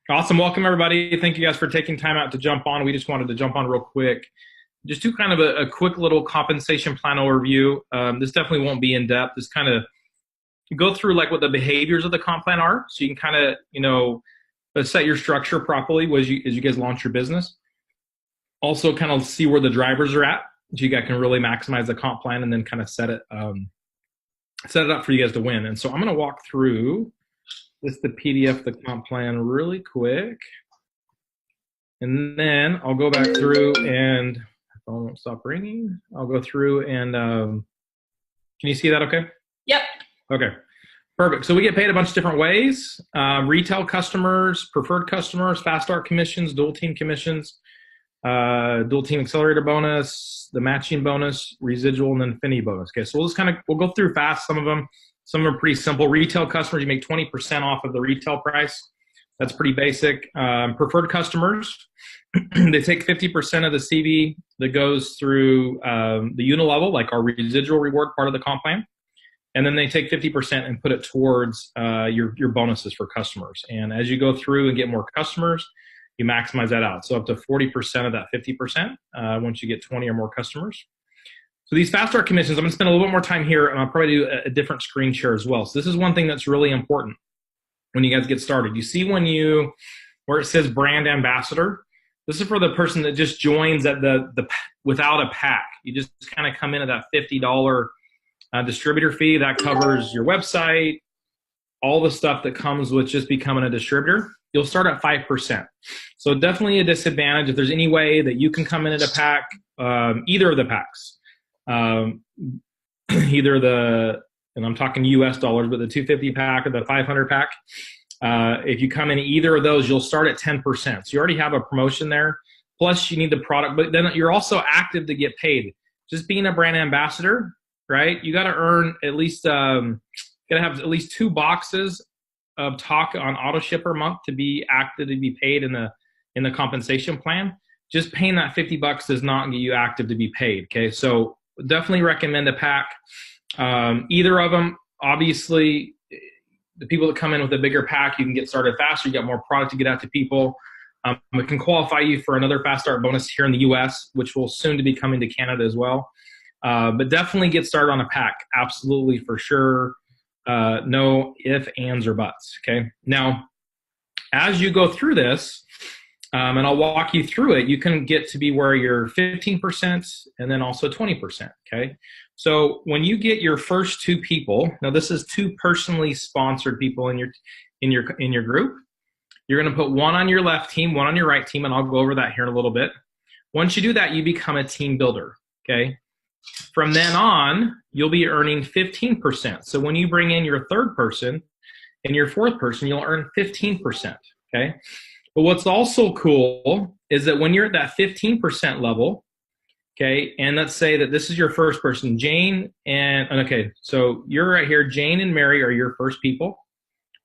Awesome. Welcome, everybody. Thank you guys for taking time out to jump on. We just wanted to jump on real quick. Just do kind of a quick little compensation plan overview. This definitely won't be in depth. Just kind of go through like what the behaviors of the comp plan are, so you can kind of, set your structure properly as you guys launch your business. Also kind of see where the drivers are at, so you guys can really maximize the comp plan and then kind of set it up for you guys to win. And so I'm going to walk through the PDF, the comp plan really quick. And then I'll go back through and, my phone won't stop ringing. I'll go through and, can you see that okay? Yep. Okay, perfect. So we get paid a bunch of different ways. Retail customers, preferred customers, fast start commissions, dual team commissions, dual team accelerator bonus, the matching bonus, residual, and then infinity bonus. Okay, so we'll go through fast some of them. Some are pretty simple. Retail customers, you make 20% off of the retail price. That's pretty basic. Preferred customers, they take 50% of the CV that goes through the unilevel, like our residual reward part of the comp plan. And then they take 50% and put it towards your bonuses for customers. And as you go through and get more customers, you maximize that out. So up to 40% of that 50% once you get 20 or more customers. So these fast start commissions, I'm going to spend a little bit more time here, and I'll probably do a different screen share as well. So this is one thing that's really important when you guys get started. You see where it says brand ambassador, this is for the person that just joins at the without a pack. You just kind of come in at that $50 distributor fee. That covers your website, all the stuff that comes with just becoming a distributor. You'll start at 5%. So definitely a disadvantage. If there's any way that you can come in at a pack, either of the packs, either and I'm talking US dollars, but the 250 pack or the 500 pack, if you come in either of those, you'll start at 10%. So you already have a promotion there. Plus you need the product, but then you're also active to get paid. Just being a brand ambassador, right? You got to earn at least, got to have at least 2 boxes of talk on auto shipper month to be active, to be paid in the compensation plan. Just paying that $50 does not get you active to be paid. Okay. So definitely recommend a pack. Either of them, obviously the people that come in with a bigger pack, you can get started faster. You got more product to get out to people. We can qualify you for another fast start bonus here in the US, which will soon to be coming to Canada as well. But definitely get started on a pack. Absolutely, for sure. No ifs, ands, or buts. Okay. Now, as you go through this, and I'll walk you through it, you can get to be where you're 15% and then also 20%. Okay. So when you get your first 2 people, now this is 2 personally sponsored people in your group. You're going to put one on your left team, one on your right team, and I'll go over that here in a little bit. Once you do that, you become a team builder. Okay. From then on, you'll be earning 15%. So when you bring in your 3rd person and your 4th person, you'll earn 15%. Okay. But what's also cool is that when you're at that 15% level, okay, and let's say that this is your first person, Jane, okay, so you're right here, Jane and Mary are your first people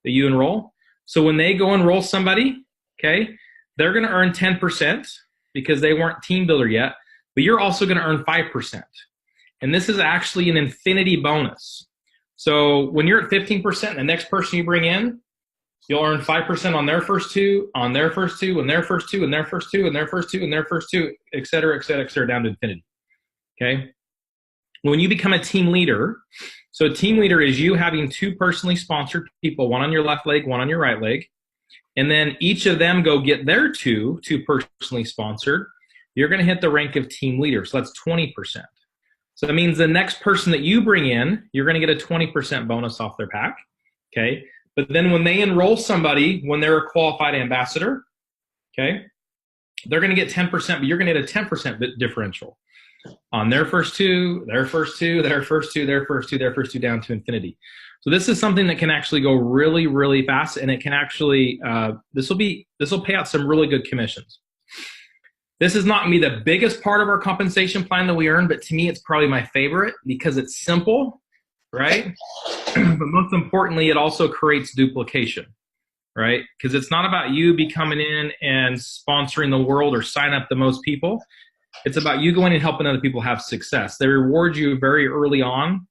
that you enroll. So when they go enroll somebody, okay, they're going to earn 10% because they weren't team builder yet, but you're also going to earn 5%. And this is actually an infinity bonus. So when you're at 15%, the next person you bring in, you'll earn 5% on their first 2, on their first 2, and their first 2, and their first 2, and their first 2, and their first 2, et cetera, et cetera, et cetera, down to infinity. Okay? When you become a team leader, so a team leader is you having 2 personally sponsored people, one on your left leg, one on your right leg, and then each of them go get their 2 personally sponsored, you're going to hit the rank of team leader. So that's 20%. So that means the next person that you bring in, you're going to get a 20% bonus off their pack. Okay? But then when they enroll somebody, when they're a qualified ambassador, okay, they're going to get 10%, but you're going to get a 10% differential on their first 2, their first 2, their first 2, their first 2, their first 2, down to infinity. So this is something that can actually go really, really fast, and it can actually, this will pay out some really good commissions. This is not going to be the biggest part of our compensation plan that we earn, but to me, it's probably my favorite because it's simple, right? But most importantly, it also creates duplication, right? Because it's not about you coming in and sponsoring the world or sign up the most people. It's about you going and helping other people have success. They reward you very early on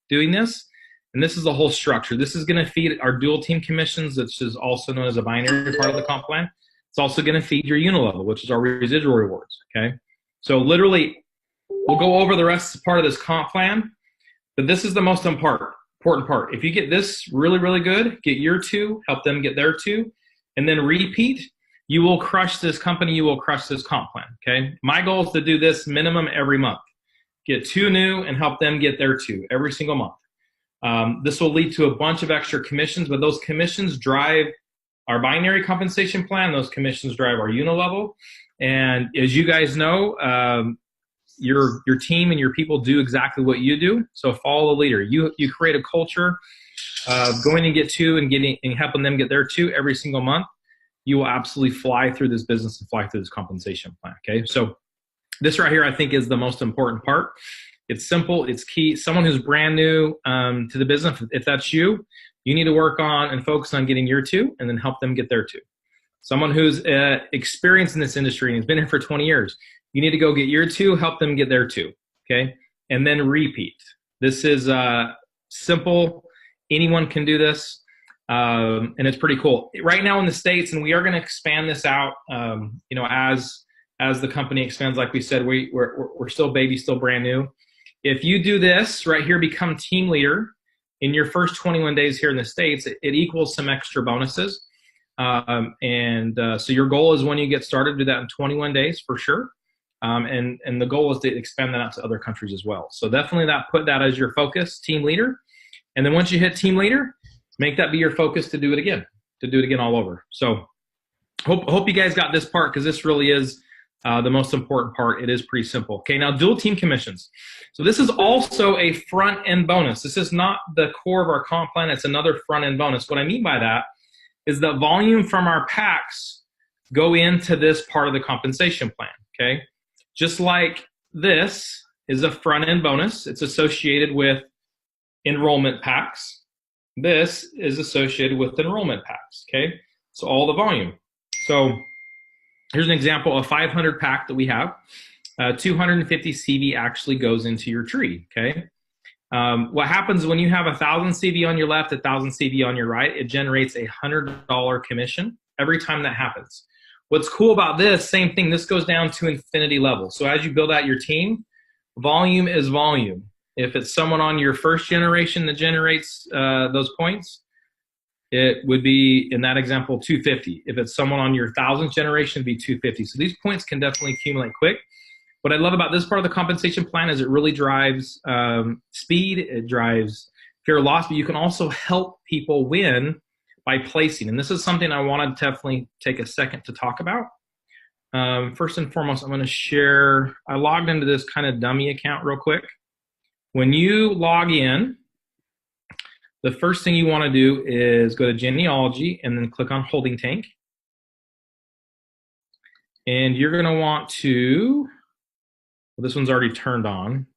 doing this, And this is the whole structure. This is going to feed our dual team commissions, which is also known as a binary part of the comp plan. It's also going to feed your unilevel, which is our residual rewards, okay? So literally, we'll go over the rest part of this comp plan, but this is the most important part. If you get this really, really good, get year 2, help them get their 2, and then repeat, you will crush this company, you will crush this comp plan, okay? My goal is to do this minimum every month. Get 2 new and help them get their 2 every single month. This will lead to a bunch of extra commissions, but those commissions drive our binary compensation plan. Those commissions drive our unilevel. And as you guys know, your team and your people do exactly what you do. So follow the leader. You create a culture of going and get 2 and helping them get their 2 every single month. You will absolutely fly through this business and fly through this compensation plan. Okay, so this right here, I think, is the most important part. It's simple. It's key. Someone who's brand new to the business, if that's you, you need to work on and focus on getting your 2 and then help them get their 2. Someone who's experienced in this industry and has been here for 20 years, you need to go get your 2, help them get their 2, okay? And then repeat. This is simple. Anyone can do this, and it's pretty cool. Right now in the States, and we are going to expand this out, you know, as the company expands. Like we said, we're still baby, still brand new. If you do this right here, become team leader in your first 21 days here in the States, it equals some extra bonuses. So your goal is when you get started, do that in 21 days for sure. And the goal is to expand that out to other countries as well. So definitely put that as your focus, team leader. And then once you hit team leader, make that be your focus to do it again all over. So hope you guys got this part, because this really is the most important part. It is pretty simple. Okay, now dual team commissions. So this is also a front end bonus. This is not the core of our comp plan. It's another front end bonus. What I mean by that is the volume from our packs go into this part of the compensation plan, okay? Just like this is a front end bonus. It's associated with enrollment packs. This is associated with enrollment packs, okay? So all the volume. So here's an example of 500 pack that we have. 250 CV actually goes into your tree, okay? What happens when you have 1,000 CV on your left, 1,000 CV on your right, it generates a $100 commission every time that happens. What's cool about this, same thing, this goes down to infinity level. So as you build out your team, volume is volume. If it's someone on your first generation that generates those points, it would be, in that example, 250. If it's someone on your 1,000th generation, it'd be 250. So these points can definitely accumulate quick. What I love about this part of the compensation plan is it really drives speed, it drives fear of loss, but you can also help people win by placing. And this is something I want to definitely take a second to talk about. First and foremost, I'm going to share, I logged into this kind of dummy account real quick. When you log in, the first thing you want to do is go to genealogy and then click on holding tank. And you're going to want to, well, this one's already turned on.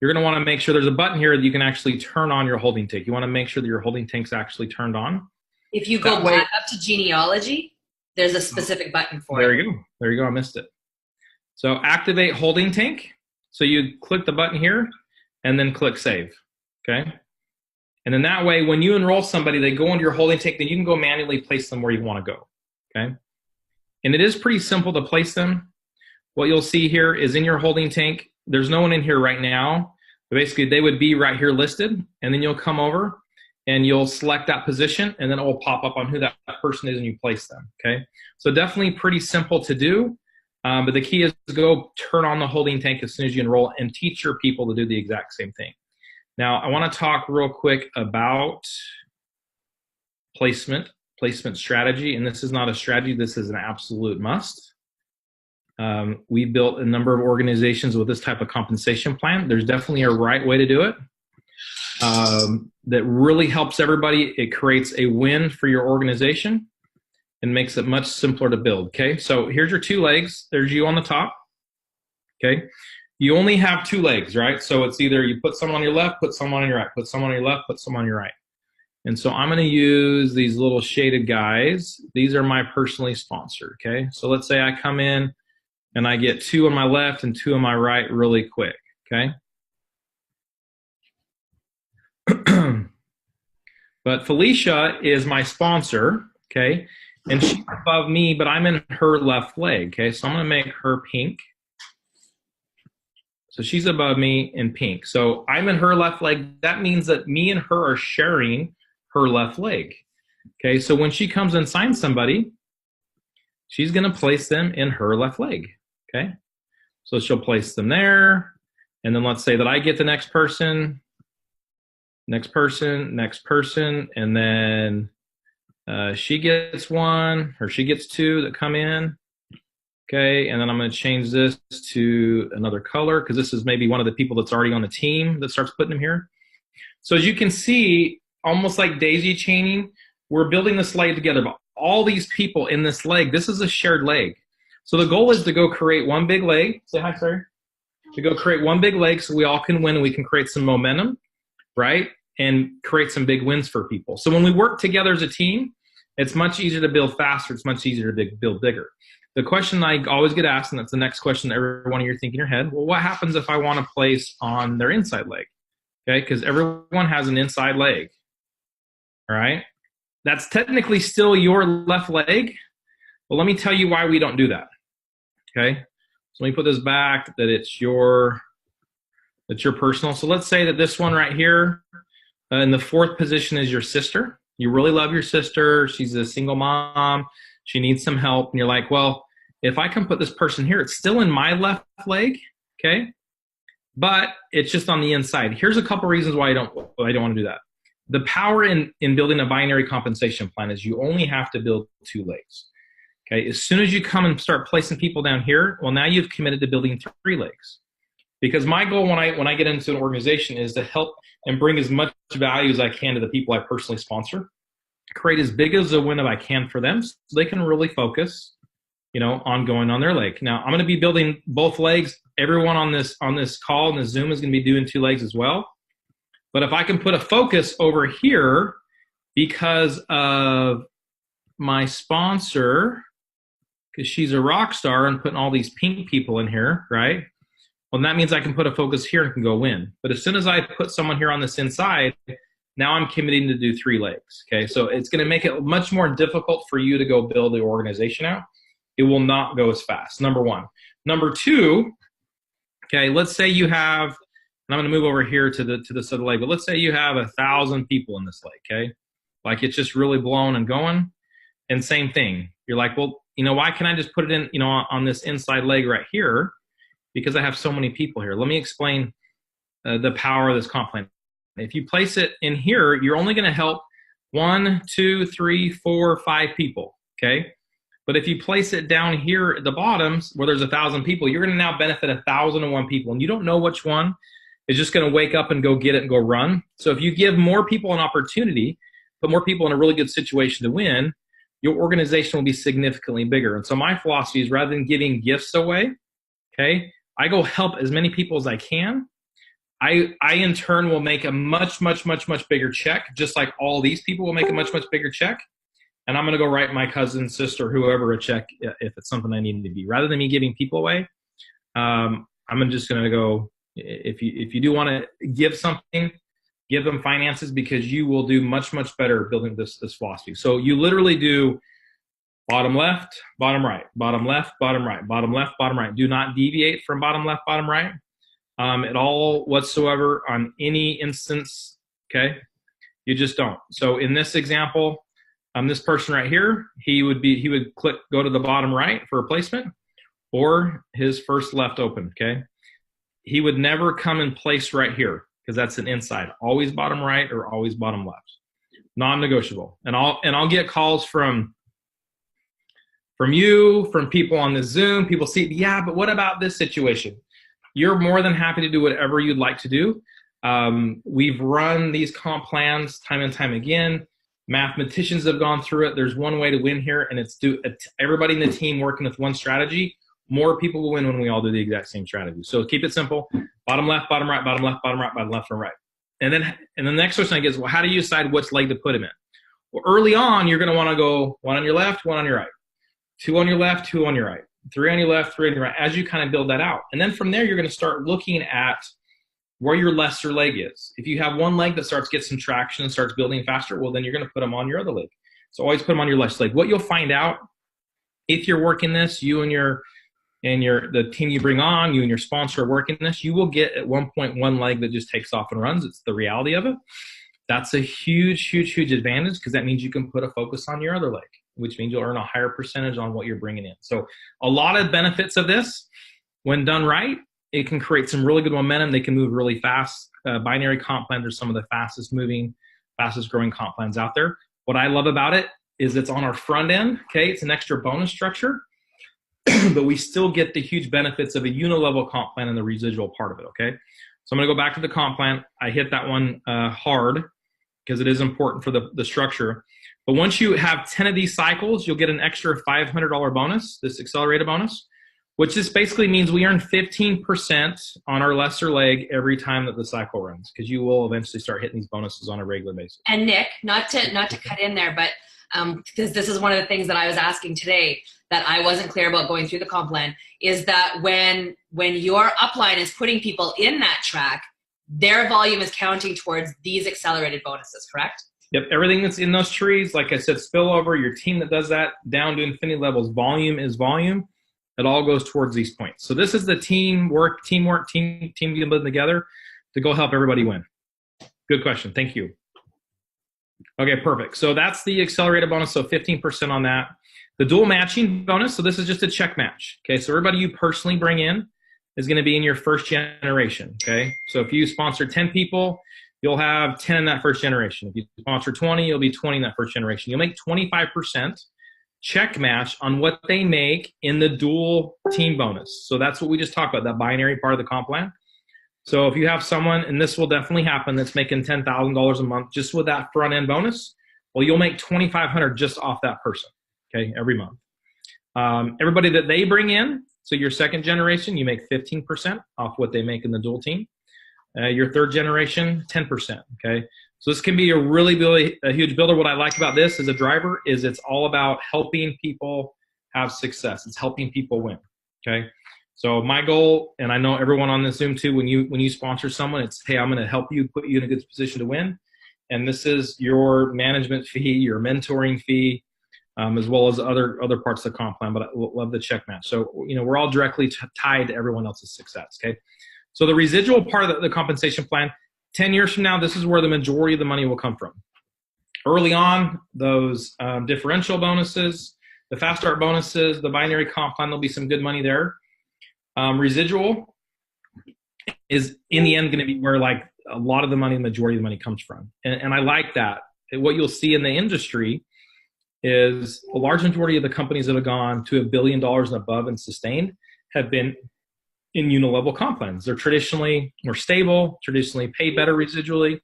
You're going to want to make sure there's a button here that you can actually turn on your holding tank. You want to make sure that your holding tank's actually turned on. If you go back up to genealogy, there's a specific button for it. There you go. There you go. I missed it. So activate holding tank. So you click the button here and then click save. Okay. And then that way, when you enroll somebody, they go into your holding tank, then you can go manually place them where you want to go. Okay. And it is pretty simple to place them. What you'll see here is in your holding tank, there's no one in here right now. But basically, they would be right here listed. And then you'll come over and you'll select that position, and then it will pop up on who that person is and you place them. Okay. So definitely pretty simple to do. But the key is to go turn on the holding tank as soon as you enroll and teach your people to do the exact same thing. Now, I want to talk real quick about placement strategy. And this is not a strategy. This is an absolute must. We built a number of organizations with this type of compensation plan. There's definitely a right way to do it that really helps everybody. It creates a win for your organization and makes it much simpler to build. Okay, so here's your 2 legs. There's you on the top. Okay, you only have 2 legs, right? So it's either you put someone on your left, put someone on your right, put someone on your left, put someone on your right. And so I'm going to use these little shaded guys. These are my personally sponsored. Okay, so let's say I come in and I get 2 on my left and 2 on my right really quick, okay? But Felicia is my sponsor, okay? And she's above me, but I'm in her left leg, okay? So I'm gonna make her pink. So she's above me in pink. So I'm in her left leg. That means that me and her are sharing her left leg, okay? So when she comes and signs somebody, she's gonna place them in her left leg, okay? So she'll place them there. And then let's say that I get the next person, next person, next person, and then she gets one, or she gets two that come in. Okay, and then I'm going to change this to another color because this is maybe one of the people that's already on the team that starts putting them here. So as you can see, almost like daisy chaining, we're building this leg together. But all these people in this leg, this is a shared leg. So the goal is to go create one big leg. Say hi, sorry. To go create one big leg so we all can win and we can create some momentum, right? And create some big wins for people. So when we work together as a team, it's much easier to build faster. It's much easier to build bigger. The question I always get asked, and that's the next question that every one of you are thinking in your head, well, what happens if I want to place on their inside leg? Okay, because everyone has an inside leg, all right? That's technically still your left leg, but let me tell you why we don't do that, okay? So let me put this back, that it's your personal. So let's say that this one right here, in the fourth position is your sister. You really love your sister. She's a single mom. She needs some help. And you're like, well, if I can put this person here, it's still in my left leg, okay? But it's just on the inside. Here's a couple reasons why I don't want to do that. The power in building a binary compensation plan is you only have to build two legs, okay? As soon as you come and start placing people down here, well, now you've committed to building three legs. Because my goal when I get into an organization is to help and bring as much value as I can to the people I personally sponsor, create as big as a win as I can for them so they can really focus, on going on their leg. Now, I'm going to be building both legs. Everyone on this call and the Zoom is going to be doing two legs as well. But if I can put a focus over here because of my sponsor, because she's a rock star and putting all these pink people in here, right? Well, that means I can put a focus here and can go win. But as soon as I put someone here on this inside, now I'm committing to do three legs, okay? So it's going to make it much more difficult for you to go build the organization out. It will not go as fast, number one. Number two, okay, let's say you have, and I'm going to move over here to this other leg, but let's say you have 1,000 people in this leg, okay? Like it's just really blown and going. And same thing. You're like, well, why can't I just put it in, on this inside leg right here? Because I have so many people here. Let me explain the power of this comp plan. If you place it in here, you're only going to help 1, 2, 3, 4, 5 people, okay? But if you place it down here at the bottoms where there's 1,000 people, you're going to now benefit 1,001 people, and you don't know which one is just going to wake up and go get it and go run. So if you give more people an opportunity, put more people in a really good situation to win, your organization will be significantly bigger. And so my philosophy is rather than giving gifts away, okay, I go help as many people as I can. I in turn will make a much, much, much, much bigger check, just like all these people will make a much, much bigger check. And I'm going to go write my cousin, sister, whoever a check if it's something I need to be. Rather than me giving people away, I'm just going to go, if you do want to give something, give them finances because you will do much, much better building this philosophy. So you literally do bottom left, bottom right, bottom left, bottom right, bottom left, bottom right. Do not deviate from bottom left, bottom right. At all whatsoever on any instance, okay? You just don't. So in this example, this person right here, he would go to the bottom right for a placement or his first left open, okay? He would never come and place right here because that's an inside. Always bottom right or always bottom left. Non-negotiable. And I'll get calls from you, from people on the Zoom, people see, yeah, but what about this situation? You're more than happy to do whatever you'd like to do. We've run these comp plans time and time again. Mathematicians have gone through it. There's one way to win here, and it's everybody in the team working with one strategy. More people will win when we all do the exact same strategy. So keep it simple. Bottom left, bottom right, bottom left, bottom right, bottom left, and right. And then the next question I get is, well, how do you decide which leg to put him in? Well, early on, you're going to want to go one on your left, one on your right. 2 on your left, 2 on your right. 3 on your left, 3 on your right, as you kind of build that out. And then from there, you're going to start looking at where your lesser leg is. If you have one leg that starts getting some traction and starts building faster, well, then you're going to put them on your other leg. So always put them on your left leg. What you'll find out if you're working this, you and the team you bring on, you and your sponsor are working this, you will get at one point one leg that just takes off and runs. It's the reality of it. That's a huge, huge, huge advantage, because that means you can put a focus on your other leg, which means you'll earn a higher percentage on what you're bringing in. So a lot of benefits of this, when done right, it can create some really good momentum. They can move really fast. Binary comp plans are some of the fastest moving, fastest growing comp plans out there. What I love about it is it's on our front end. Okay, it's an extra bonus structure, but we still get the huge benefits of a unilevel comp plan and the residual part of it. Okay, so I'm going to go back to the comp plan. I hit that one hard because it is important for the structure. But once you have 10 of these cycles, you'll get an extra $500 bonus, this accelerated bonus, which just basically means we earn 15% on our lesser leg every time that the cycle runs, because you will eventually start hitting these bonuses on a regular basis. And Nick, not to cut in there, but because this is one of the things that I was asking today that I wasn't clear about going through the comp plan, is that when your upline is putting people in that track, their volume is counting towards these accelerated bonuses, correct? Yep, everything that's in those trees, like I said, spillover, your team that does that down to infinity levels, volume is volume. It all goes towards these points. So this is the team building together to go help everybody win. Good question. Thank you. Okay, perfect. So that's the accelerated bonus. So 15% on that. The dual matching bonus. So this is just a check match. Okay, so everybody you personally bring in is going to be in your first generation. Okay, so if you sponsor 10 people, you'll have 10 in that first generation. If you sponsor 20, you'll be 20 in that first generation. You'll make 25% check match on what they make in the dual team bonus. So that's what we just talked about, that binary part of the comp plan. So if you have someone, and this will definitely happen, that's making $10,000 a month just with that front end bonus, well, you'll make $2,500 just off that person, okay, every month. Everybody that they bring in, so your second generation, you make 15% off what they make in the dual team. Your third generation, 10%, okay? So this can be a really a huge builder. What I like about this as a driver is it's all about helping people have success. It's helping people win, okay? So my goal, and I know everyone on this Zoom too, when you sponsor someone, it's, hey, I'm going to help you, put you in a good position to win. And this is your management fee, your mentoring fee, as well as other parts of the comp plan, but I love the check match. So, we're all directly tied to everyone else's success, okay? So the residual part of the compensation plan, 10 years from now, this is where the majority of the money will come from. Early on, those differential bonuses, the fast start bonuses, the binary comp plan, there'll be some good money there. Residual is in the end going to be where like a lot of the money, the majority of the money comes from. And I like that. What you'll see in the industry is a large majority of the companies that have gone to $1 billion and above and sustained have been in unilevel comp plans. They're traditionally more stable, traditionally pay better residually.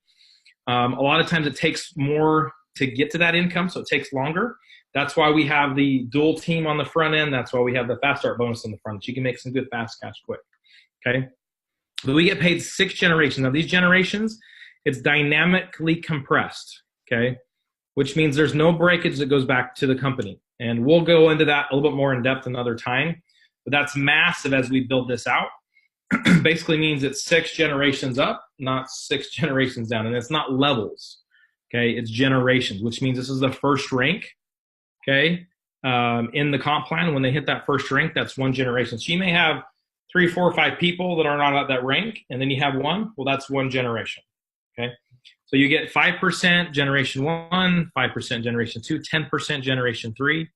A lot of times it takes more to get to that income, so it takes longer. That's why we have the dual team on the front end. That's why we have the fast start bonus on the front. So you can make some good fast cash quick, okay? But we get paid 6 generations. Now these generations, it's dynamically compressed, okay? Which means there's no breakage that goes back to the company. And we'll go into that a little bit more in depth another time. But that's massive as we build this out. Basically means it's 6 generations up, not 6 generations down. And it's not levels, okay? It's generations, which means this is the first rank, okay? In the comp plan, when they hit that first rank, that's 1 generation. So you may have 3, 4, 5 people that are not at that rank, and then you have 1. Well, that's 1 generation, okay? So you get 5% generation 1, 5% generation 2, 10% generation 3,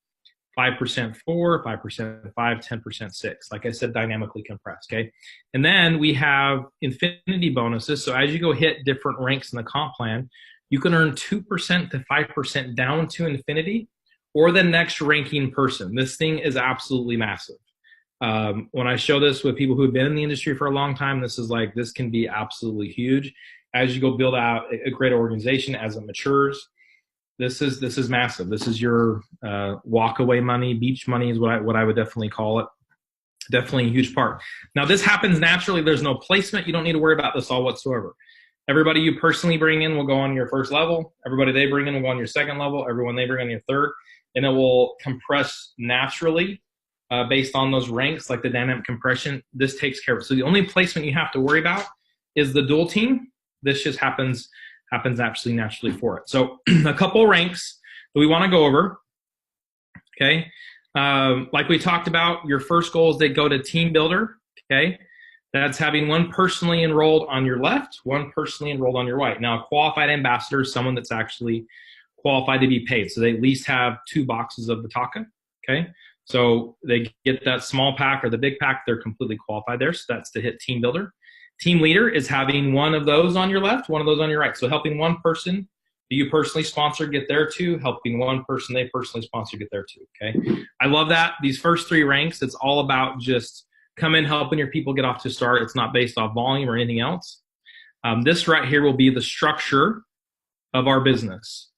5% 4, 5% 5, 10% 6. Like I said, dynamically compressed, okay? And then we have infinity bonuses. So as you go hit different ranks in the comp plan, you can earn 2% to 5% down to infinity or the next ranking person. This thing is absolutely massive. When I show this with people who have been in the industry for a long time, this can be absolutely huge. As you go build out a great organization, as it matures, this is massive. This is your walk away money, beach money is what I would definitely call it. Definitely a huge part. Now this happens naturally. There's no placement. You don't need to worry about this all whatsoever. Everybody you personally bring in will go on your first level. Everybody they bring in will go on your second level. Everyone they bring on your third, and it will compress naturally based on those ranks, like the dynamic compression. This takes care of it. So the only placement you have to worry about is the dual team. This just happens absolutely naturally for it. So a couple ranks that we want to go over. Okay. Like we talked about, your first goal is they go to team builder. Okay. That's having one personally enrolled on your left, one personally enrolled on your right. Now, a qualified ambassador is someone that's actually qualified to be paid. So they at least have 2 boxes of the Taka. Okay. So they get that small pack or the big pack, they're completely qualified there. So that's to hit team builder. Team leader is having one of those on your left, one of those on your right. So helping one person that you personally sponsor get there too, helping one person they personally sponsor get there too. Okay. I love that. These first 3 ranks, it's all about just come in, helping your people get off to start. It's not based off volume or anything else. This right here will be the structure of our business.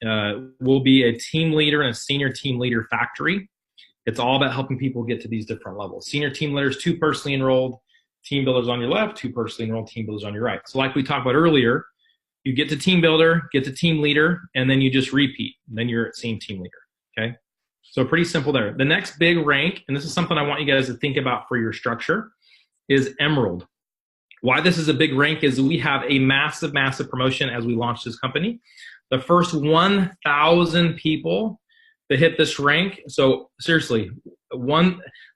We'll be a team leader and a senior team leader factory. It's all about helping people get to these different levels. Senior team leaders, 2 personally enrolled team builders on your left, 2 personally enrolled team builders on your right. So like we talked about earlier, you get to team builder, get to team leader, and then you just repeat. And then you're at same team leader, okay? So pretty simple there. The next big rank, and this is something I want you guys to think about for your structure, is Emerald. Why this is a big rank is we have a massive, massive promotion as we launch this company. The first 1,000 people that hit this rank, so seriously,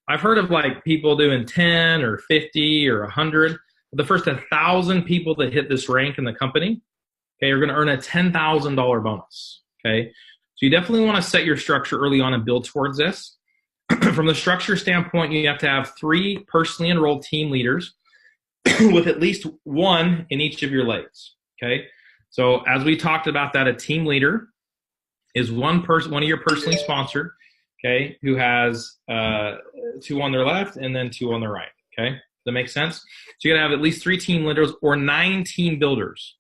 I've heard of like people doing 10 or 50 or 100. The first 1,000 people that hit this rank in the company, okay, are going to earn a $10,000 bonus, okay? So you definitely want to set your structure early on and build towards this. From the structure standpoint, you have to have 3 personally enrolled team leaders with at least 1 in each of your legs, okay? So as we talked about that, a team leader is one of your personally sponsored, okay, who has 2 on their left and then 2 on their right, okay? Does that make sense? So you gotta have at least 3 team leaders or 9 team builders.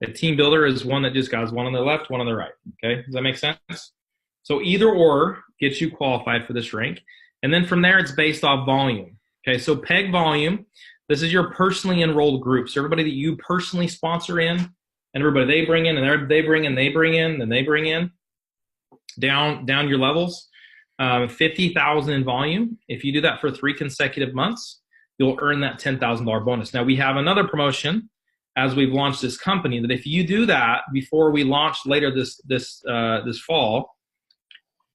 A team builder is one that just got 1 on the left, 1 on the right, okay? Does that make sense? So either or gets you qualified for this rank. And then from there, it's based off volume, okay? So PEG volume, this is your personally enrolled group. So everybody that you personally sponsor in, and everybody they bring in, and they bring in, they bring in, and they bring in, down your levels, 50,000 in volume. If you do that for 3 consecutive months, you'll earn that $10,000 bonus. Now we have another promotion as we've launched this company that if you do that before we launch later this fall,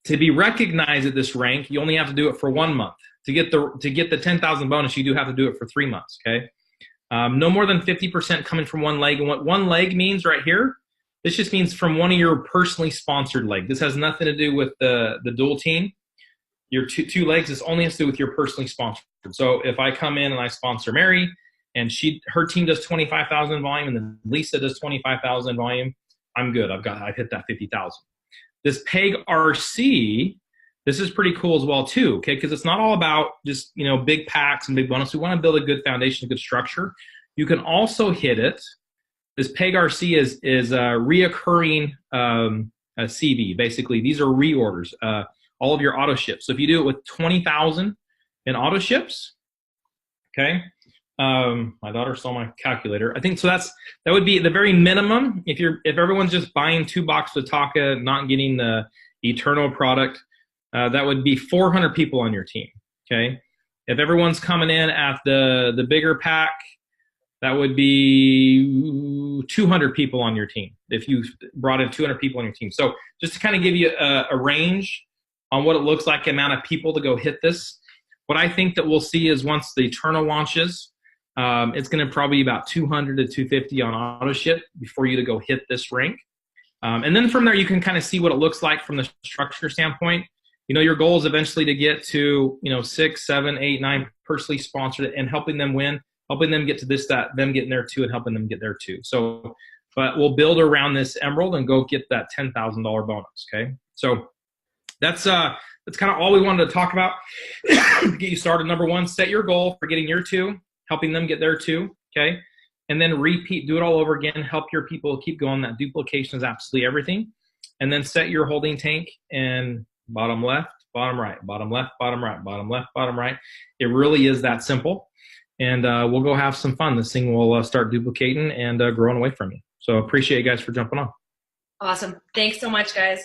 to be recognized at this rank, you only have to do it for 1 month. To get the 10,000 bonus, you do have to do it for 3 months. Okay, no more than 50% coming from one leg. And what one leg means right here, this just means from one of your personally sponsored legs. This has nothing to do with the dual team. Your two legs, this only has to do with your personally sponsored. So if I come in and I sponsor Mary, and her team does 25,000 in volume, and then Lisa does 25,000 in volume, I'm good. I've hit that 50,000. This PEG RC, this is pretty cool as well too, okay? Because it's not all about just big packs and big bonus. We want to build a good foundation, a good structure. You can also hit it. This PEG RC is a reoccurring CV. Basically, these are reorders. All of your auto ships. So if you do it with 20,000 in auto ships, okay. My daughter saw my calculator. I think so. That would be the very minimum. If everyone's just buying 2 boxes of Taka, not getting the Eternal product, that would be 400 people on your team. Okay. If everyone's coming in at the bigger pack, that would be 200 people on your team. If you brought in 200 people on your team. So just to kind of give you a range on what it looks like, amount of people to go hit this. What I think that we'll see is once the Eternal launches, it's going to probably be about 200 to 250 on auto ship before you to go hit this rank. And then from there, you can kind of see what it looks like from the structure standpoint. Your goal is eventually to get to 6, 7, 8, 9 personally sponsored and helping them win, helping them get to this, that, them getting there too, and helping them get there too. So, but we'll build around this Emerald and go get that $10,000 bonus. Okay, so that's kind of all we wanted to talk about to get you started. Number 1, set your goal for getting your 2, helping them get there too. Okay, and then repeat, do it all over again. Help your people keep going. That duplication is absolutely everything. And then set your holding tank and bottom left, bottom right, bottom left, bottom right, bottom left, bottom right. It really is that simple. And we'll go have some fun. This thing will start duplicating and growing away from you. So appreciate you guys for jumping on. Awesome. Thanks so much, guys.